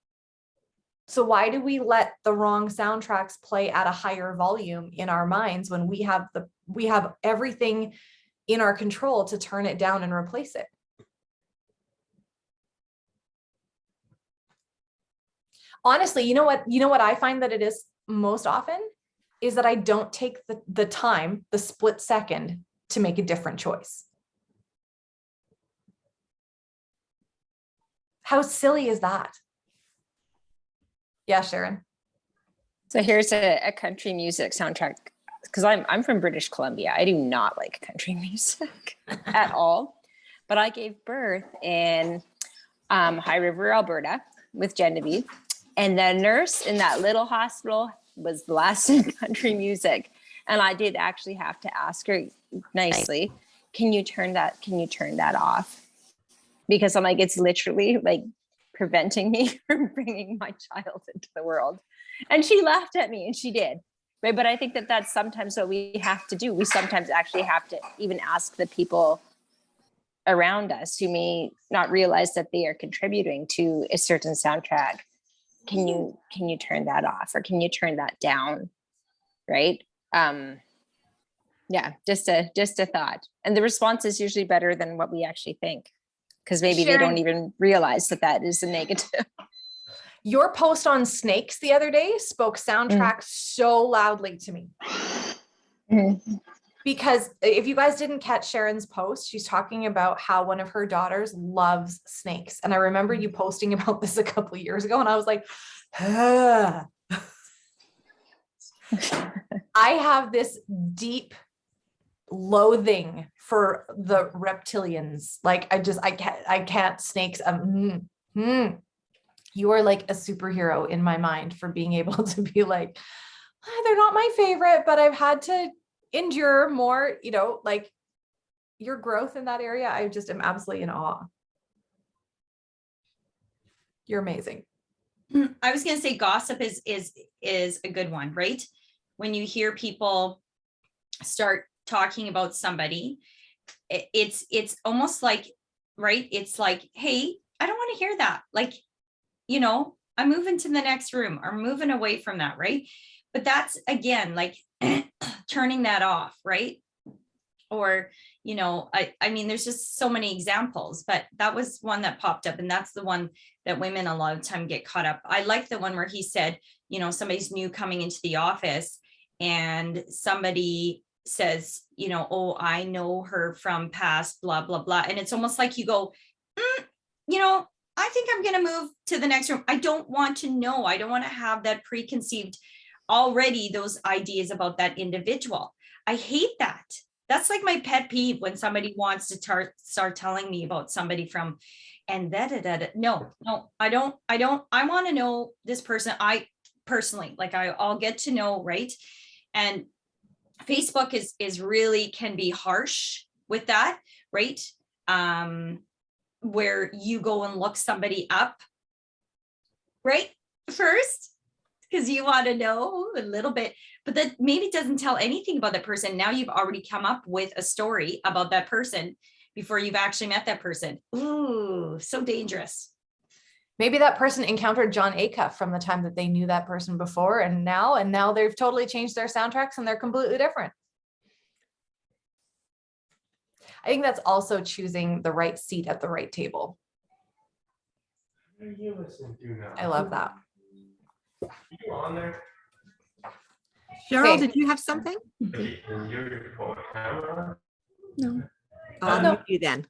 Speaker 1: So why do we let the wrong soundtracks play at a higher volume in our minds when we have the we have everything in our control to turn it down and replace it. Honestly, you know what I find that it is most often is that I don't take the time, the split second, to make a different choice. How silly is that? Yeah, Sharon.
Speaker 6: So here's a country music soundtrack, because I'm from British Columbia. I do not like country music at all, but I gave birth in High River, Alberta, with Genevieve, and the nurse in that little hospital was blasting country music, and I did actually have to ask her nicely, can you turn that off? Because I'm like, it's literally like preventing me from bringing my child into the world. And she laughed at me, and she did. Right. But I think that that's sometimes what we have to do. We sometimes actually have to even ask the people around us who may not realize that they are contributing to a certain soundtrack. Can you turn that off, or can you turn that down? Right. Yeah, just a thought. And the response is usually better than what we actually think, because maybe
Speaker 1: Sharon,
Speaker 6: they don't even realize that is a negative.
Speaker 1: Your post on snakes the other day spoke soundtrack so loudly to me. Because if you guys didn't catch Sharon's post, she's talking about how one of her daughters loves snakes. And I remember you posting about this a couple of years ago, and I was like, ah. I have this deep loathing for the reptilians. Like I can't snakes. You are like a superhero in my mind for being able to be like, they're not my favorite, but I've had to endure more, like your growth in that area. I just am absolutely in awe. You're amazing.
Speaker 5: I was going to say gossip is a good one, right? When you hear people start talking about somebody, it's almost like, right? It's like, hey, I don't want to hear that. Like, I'm moving to the next room or moving away from that, right? But that's, again, like turning that off, right? Or, I mean, there's just so many examples, but that was one that popped up, and that's the one that women a lot of time get caught up. I like the one where he said, somebody's new coming into the office and somebody says, oh, I know her from past, blah, blah, blah. And it's almost like you go, I think I'm going to move to the next room. I don't want to know. I don't want to have that preconceived already, those ideas about that individual. I hate that. That's like my pet peeve when somebody wants to start telling me about somebody from and No, I don't. I want to know this person. I personally, like I'll get to know, right? And Facebook is really can be harsh with that, right? Where you go and look somebody up, right? First, because you want to know a little bit, but that maybe doesn't tell anything about that person. Now you've already come up with a story about that person before you've actually met that person. Ooh, so dangerous.
Speaker 1: Maybe that person encountered John Acuff from the time that they knew that person before, and now they've totally changed their soundtracks and they're completely different. I think that's also choosing the right seat at the right table. I love that.
Speaker 7: You on there?
Speaker 4: Cheryl,
Speaker 1: Okay.
Speaker 4: did you have something?
Speaker 7: Can you pull a camera?
Speaker 4: No.
Speaker 1: no.
Speaker 4: Mute you then.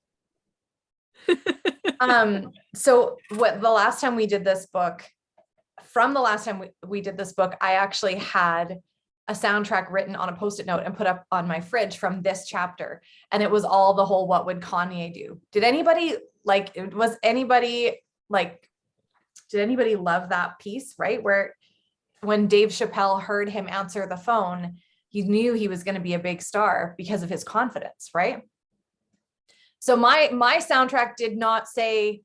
Speaker 1: So the last time we did this book, we did this book, I actually had a soundtrack written on a Post-it note and put up on my fridge from this chapter. And it was all the whole, what would Kanye do? Did anybody love that piece, right? Where when Dave Chappelle heard him answer the phone, he knew he was going to be a big star because of his confidence, right? So my soundtrack did not say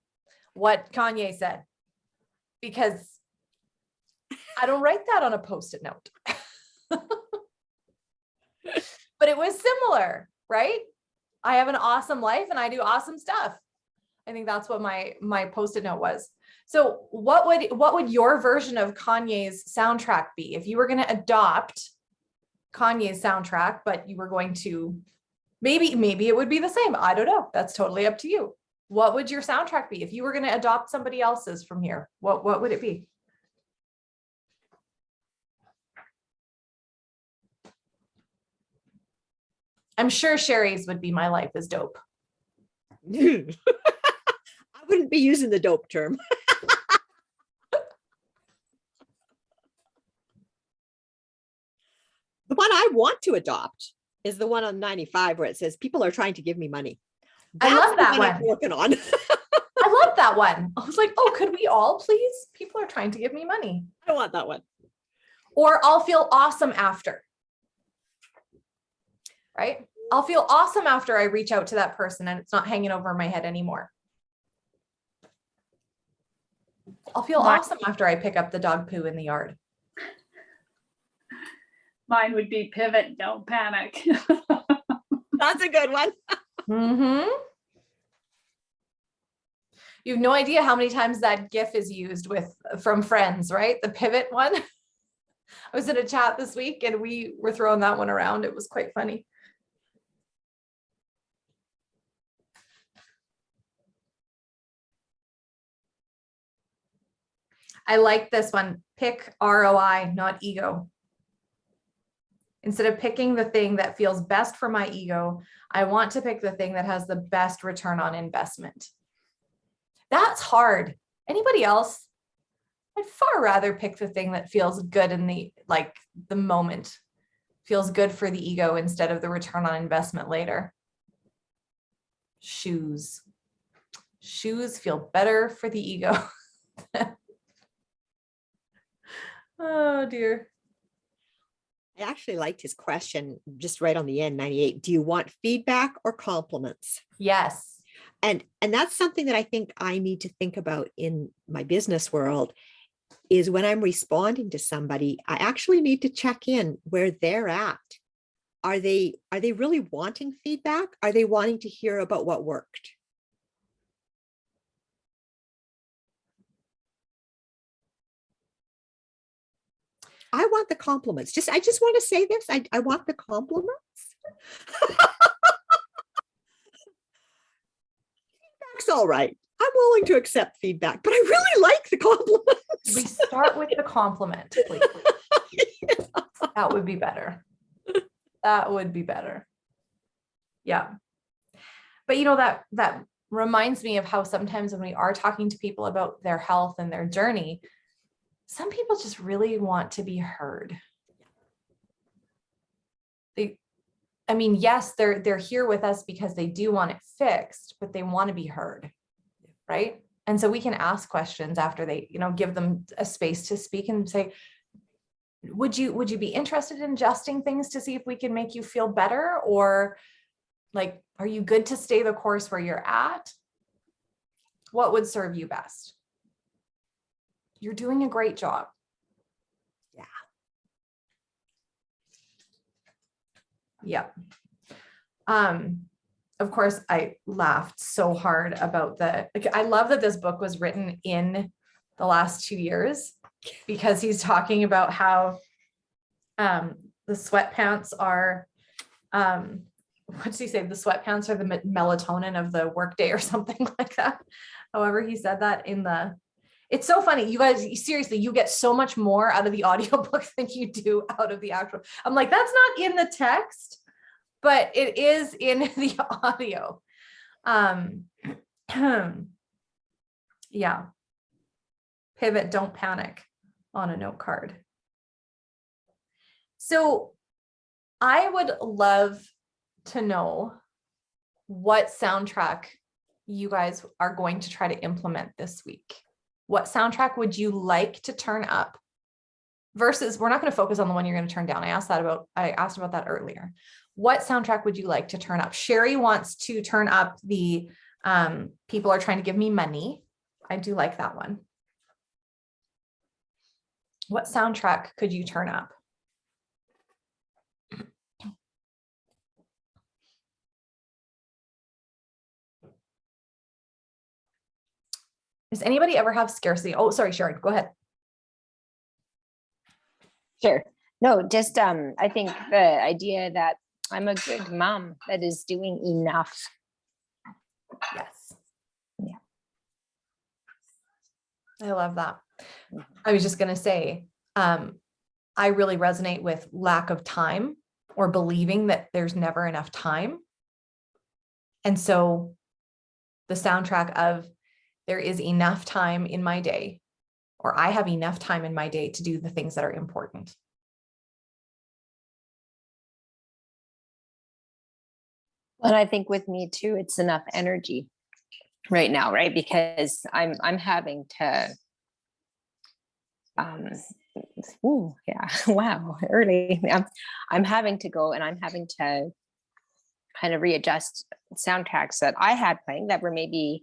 Speaker 1: what Kanye said, because I don't write that on a Post-it note. But it was similar, right? I have an awesome life and I do awesome stuff. I think that's what my Post-it note was. So what would your version of Kanye's soundtrack be if you were going to adopt Kanye's soundtrack, but you were going to, maybe it would be the same. I don't know. That's totally up to you. What would your soundtrack be? If you were going to adopt somebody else's from here, what would it be? I'm sure Sherry's would be My Life is Dope.
Speaker 4: I wouldn't be using the dope term. The one I want to adopt is the one on 95 where it says people are trying to give me money.
Speaker 1: I love
Speaker 4: the
Speaker 1: that
Speaker 4: I'm
Speaker 1: one.
Speaker 4: working on.
Speaker 1: I love that one. I was like, oh, could we all please? People are trying to give me money.
Speaker 4: I want that one.
Speaker 1: Or I'll feel awesome after. Right? I'll feel awesome after I reach out to that person and it's not hanging over my head anymore. I'll feel
Speaker 3: Mine-
Speaker 1: awesome after I pick up the dog poo in the yard.
Speaker 3: Mine would be pivot, don't panic.
Speaker 4: That's a good one.
Speaker 1: Mm-hmm. You have no idea how many times that GIF is used from Friends, right? The pivot one. I was in a chat this week and we were throwing that one around. It was quite funny. I like this one. Pick ROI, not ego. Instead of picking the thing that feels best for my ego, I want to pick the thing that has the best return on investment. That's hard. Anybody else? I'd far rather pick the thing that feels good in the moment, feels good for the ego instead of the return on investment later. Shoes. Shoes feel better for the ego. Oh dear.
Speaker 4: I actually liked his question just right on the end, 98. Do you want feedback or compliments?
Speaker 1: Yes.
Speaker 4: And that's something that I think I need to think about in my business world is when I'm responding to somebody, I actually need to check in where they're at. Are they really wanting feedback? Are they wanting to hear about what worked? I want the compliments. I just want to say this. I want the compliments. Feedback's all right. I'm willing to accept feedback, but I really like the compliments.
Speaker 1: We start with the compliment, please. That would be better. That would be better. Yeah. But you know, that reminds me of how sometimes when we are talking to people about their health and their journey, some people just really want to be heard. Yes, they're here with us because they do want it fixed, but they want to be heard, right? And so we can ask questions after they, give them a space to speak and say, would you be interested in adjusting things to see if we can make you feel better? Or are you good to stay the course where you're at? What would serve you best? You're doing a great job.
Speaker 4: Yeah.
Speaker 1: Yep. Of course, I laughed so hard about I love that this book was written in the last 2 years because he's talking about how the sweatpants are, what does he say? The sweatpants are the melatonin of the workday or something like that. However, he said that it's so funny. You guys, seriously, you get so much more out of the audiobook than you do out of the actual. I'm like, that's not in the text, but it is in the audio. Yeah. Pivot, don't panic on a note card. So I would love to know what soundtrack you guys are going to try to implement this week. What soundtrack would you like to turn up versus we're not going to focus on the one you're going to turn down. I asked about that earlier. What soundtrack would you like to turn up? Sherry wants to turn up the people are trying to give me money. I do like that one. What soundtrack could you turn up? Does anybody ever have scarcity? Oh, sorry, Sherry, go ahead.
Speaker 6: Sure. No, just I think the idea that I'm a good mom that is doing enough.
Speaker 1: Yes.
Speaker 6: Yeah.
Speaker 1: I love that. I was just going to say, I really resonate with lack of time or believing that there's never enough time. And so the soundtrack of there is enough time in my day, or I have enough time in my day to do the things that are important.
Speaker 6: And I think with me too, it's enough energy right now, right? Because I'm having to ooh, yeah, wow, early. I'm having to go and I'm having to kind of readjust soundtracks that I had playing that were maybe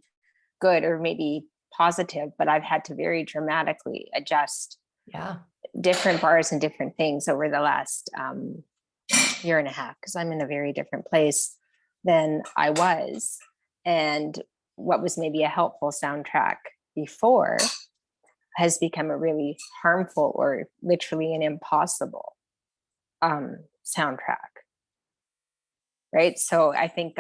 Speaker 6: good or maybe positive, but I've had to very dramatically adjust
Speaker 1: Yeah.
Speaker 6: different bars and different things over the last year and a half, because I'm in a very different place than I was. And what was maybe a helpful soundtrack before has become a really harmful or literally an impossible soundtrack. Right. So I think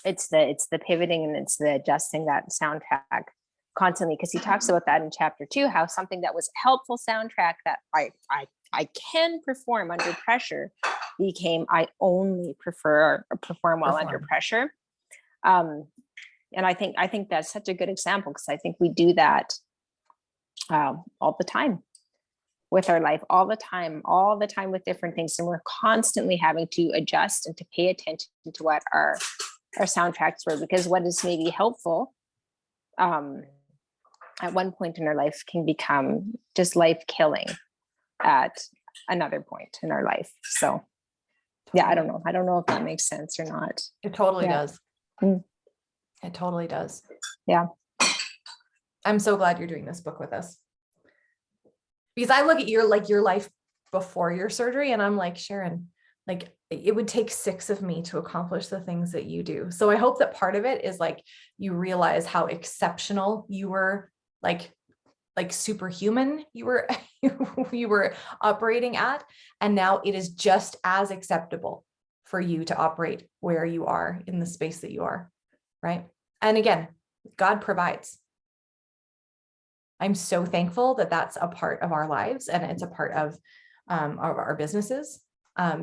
Speaker 6: it's the pivoting and it's the adjusting that soundtrack constantly, because he talks about that in chapter 2, how something that was a helpful soundtrack that I can perform under pressure became I only prefer or perform well under pressure. And I think that's such a good example, because I think we do that all the time with our life, all the time with different things. And we're constantly having to adjust and to pay attention to what our soundtracks were, because what is maybe helpful at one point in our life can become just life killing at another point in our life. So yeah, I don't know if that makes sense or not.
Speaker 1: It totally
Speaker 6: Yeah.
Speaker 1: does.
Speaker 6: Mm.
Speaker 1: It totally does.
Speaker 6: Yeah.
Speaker 1: I'm so glad you're doing this book with us. Because I look at your life before your surgery and I'm like, Sharon, like it would take 6 of me to accomplish the things that you do. So I hope that part of it is like, you realize how exceptional you were, like superhuman you were, you were operating at. And now it is just as acceptable for you to operate where you are in the space that you are. Right. And again, God provides. I'm so thankful that that's a part of our lives and it's a part of our businesses,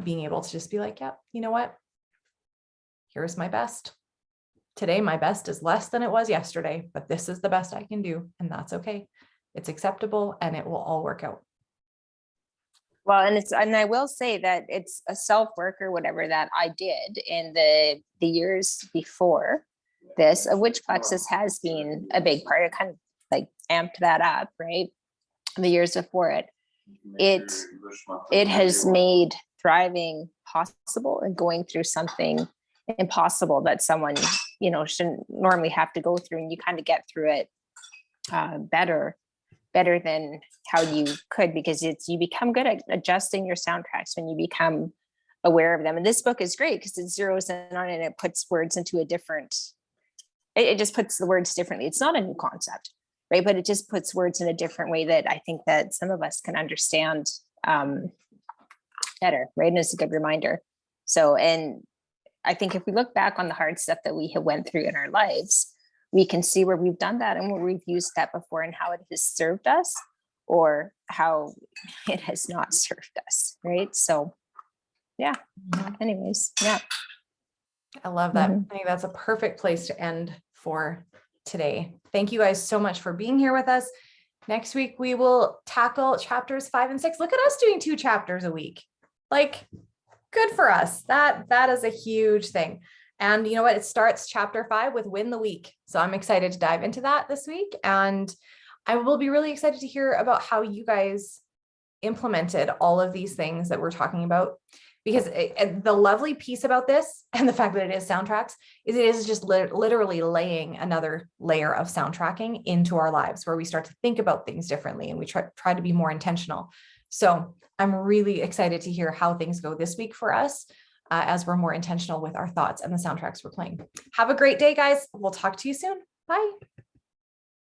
Speaker 1: being able to just be like, yeah, you know what? Here's my best. Today, my best is less than it was yesterday, but this is the best I can do. And that's okay. It's acceptable and it will all work out.
Speaker 6: Well, and I will say that it's a self-work or whatever that I did in the years before this, of which Plexus has been a big part. It kind of like amped that up, right? The years before it has made thriving possible, and going through something impossible that someone, shouldn't normally have to go through, and you kind of get through it better than how you could, because you become good at adjusting your soundtracks when you become aware of them. And this book is great because it zeroes in on it and it puts words into a different, it just puts the words differently. It's not a new concept, right? But it just puts words in a different way that I think that some of us can understand better, right? And it's a good reminder. So, and I think if we look back on the hard stuff that we have went through in our lives, we can see where we've done that and where we've used that before and how it has served us or how it has not served us, right? So yeah, anyways, yeah.
Speaker 1: I love that. I think that's a perfect place to end for today. Thank you guys so much for being here with us. Next week, we will tackle chapters 5 and 6. Look at us doing 2 chapters a week. Like, good for us. That is a huge thing. And you know what? It starts chapter 5 with Win the Week. So I'm excited to dive into that this week. And I will be really excited to hear about how you guys implemented all of these things that we're talking about. Because the lovely piece about this and the fact that it is soundtracks is it is just literally laying another layer of soundtracking into our lives where we start to think about things differently and we try to be more intentional. So I'm really excited to hear how things go this week for us as we're more intentional with our thoughts and the soundtracks we're playing. Have a great day, guys. We'll talk to you soon. Bye.